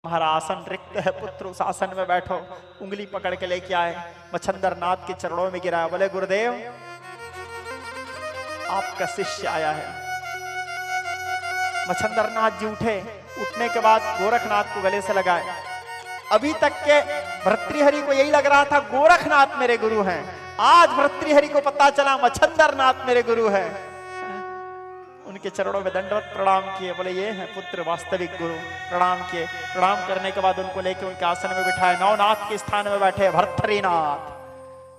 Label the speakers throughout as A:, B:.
A: हमारा आसन रिक्त है, पुत्र उस आसन में बैठो। उंगली पकड़ के लेके आए, मच्छंदर नाथ के चरणों में गिराया, बोले गुरुदेव आपका शिष्य आया है। मच्छंदर नाथ जी उठे, उठने के बाद गोरखनाथ को गले से लगाए। अभी तक के भर्तृहरि को यही लग रहा था गोरखनाथ मेरे गुरु हैं, आज भर्तृहरि को पता चला मच्छंदर नाथ मेरे गुरु हैं। उनके चरणों में दंडवत प्रणाम किए, बोले ये हैं पुत्र वास्तविक गुरु। प्रणाम किए, प्रणाम करने के बाद उनको लेके उनके आसन में बिठाए। नवनाथ के स्थान में बैठे भर्तृनाथ,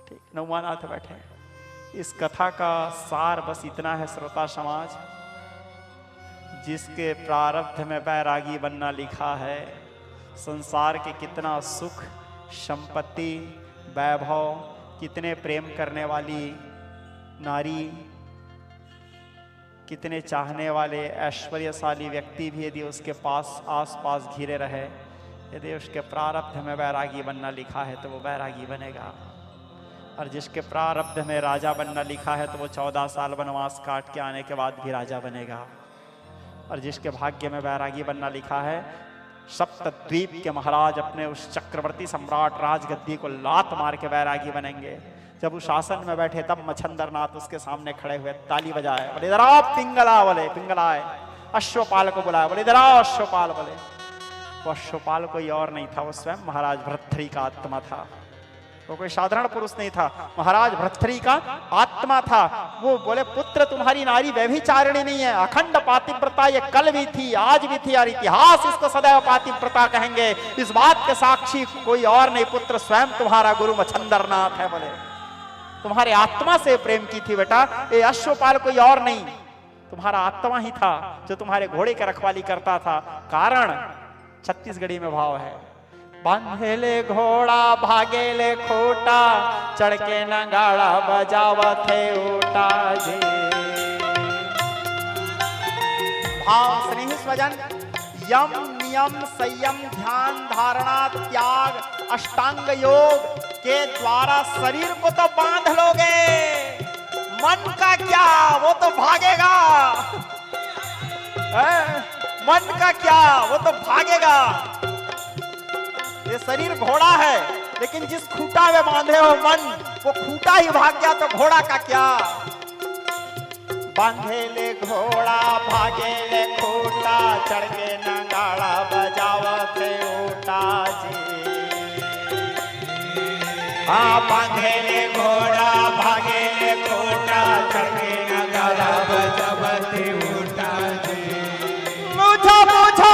A: ठीक नवनाथ बैठे। इस कथा का सार बस इतना है श्रोता समाज, जिसके प्रारब्ध में बैरागी बनना लिखा है, संसार के कितना सुख संपत्ति वैभव, कितने प्रेम करने वाली नारी, कितने चाहने वाले ऐश्वर्यशाली व्यक्ति भी यदि उसके पास आसपास घिरे रहे, यदि उसके प्रारब्ध में बैरागी बनना लिखा है तो वो बैरागी बनेगा। और जिसके प्रारब्ध में राजा बनना लिखा है तो वो 14 साल वनवास काट के आने के बाद भी राजा बनेगा। और जिसके भाग्य में बैरागी बनना लिखा है, सप्तद्वीप के महाराज अपने उस चक्रवर्ती सम्राट राजगद्दी को लात मार के बैरागी बनेंगे। जब उस आसन में बैठे तब मच्छंदर नाथ उसके सामने खड़े हुए, ताली बजाए, बोले इधर आओ पिंगला, बोले पिंगला आए। अश्वपाल को बुलाया, बोले इधर आओ अश्वपाल, बोले। वो अश्वपाल कोई और नहीं था, वो स्वयं महाराज भर्तृहरि का आत्मा था। वो कोई साधारण पुरुष नहीं था, महाराज भर्तृहरि का आत्मा था। वो बोले पुत्र तुम्हारी नारी व्यभिचारिणी नहीं है, अखंड पातिव्रता ये कल भी थी आज भी थी और इतिहास इसको सदैव पातिव्रता कहेंगे। इस बात के साक्षी कोई और नहीं, पुत्र स्वयं तुम्हारा गुरु मच्छंदर नाथ है। बोले तुम्हारे आत्मा से प्रेम की थी बेटा, ये अश्वपाल कोई और नहीं, तुम्हारा आत्मा ही था जो तुम्हारे घोड़े की रखवाली करता था। कारण छत्तीसगढ़ी में भाव है, बांधेले घोड़ा भागेले खोटा, चढ़ के नगाड़ा बजावथे ओटा जे। भाव स्नेह स्वजन, यम नियम संयम ध्यान धारणा त्याग अष्टांग योग के द्वारा शरीर को तो बांध लोगे, मन का क्या, वो तो भागेगा। मन का क्या, वो तो भागेगा। ये शरीर घोड़ा है, लेकिन जिस खूंटा में बांधे हो मन, वो खूंटा ही भाग गया तो घोड़ा का क्या। बांधेले घोड़ा भागेले खूंटा, चढ़ के नगाड़ा बजावथे ओटा जी। हाँ बांधेले घोड़ा भागेले खूंटा, चढ़ के नगाड़ा बजावथे ओटा जी। मुझो मुझो